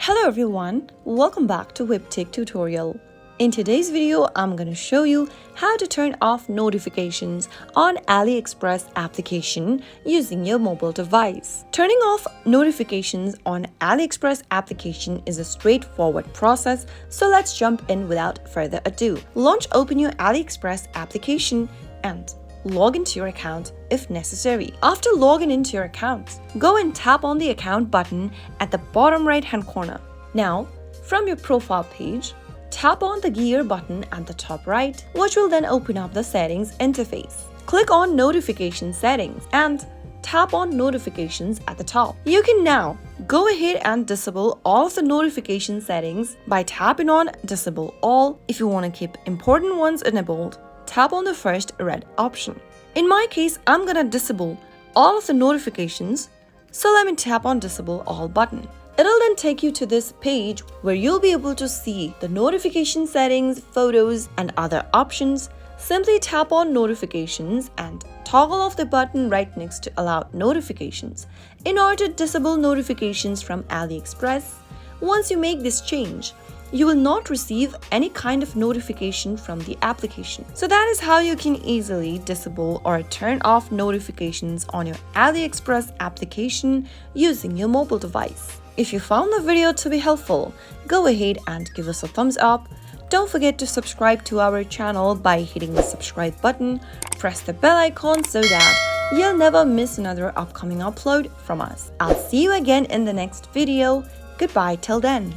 Hello everyone, welcome back to Webtech Tutorial. In today's video, I'm going to show you how to turn off notifications on AliExpress application using your mobile device. Turning off notifications on AliExpress application is a straightforward process, so let's jump in without further ado. Open your AliExpress application and log into your account if necessary. After logging into your account, go and tap on the account button at the bottom right hand corner. Now, from your profile page, tap on the gear button at the top right, which will then open up the settings interface. Click on notification settings and tap on notifications at the top. You can now go ahead and disable all of the notification settings by tapping on disable all. If you want to keep important ones enabled, tap on the first red option. In my case, I'm gonna disable all of the notifications, so let me tap on disable all button. It'll then take you to this page where you'll be able to see the notification settings, photos, and other options. Simply tap on notifications and toggle off the button right next to allow notifications in order to disable notifications from AliExpress. Once you make this change, you will not receive any kind of notification from the application. So that is how you can easily disable or turn off notifications on your AliExpress application using your mobile device. If you found the video to be helpful, go ahead and give us a thumbs up. Don't forget to subscribe to our channel by hitting the subscribe button. Press the bell icon so that you'll never miss another upcoming upload from us. I'll see you again in the next video. Goodbye till then.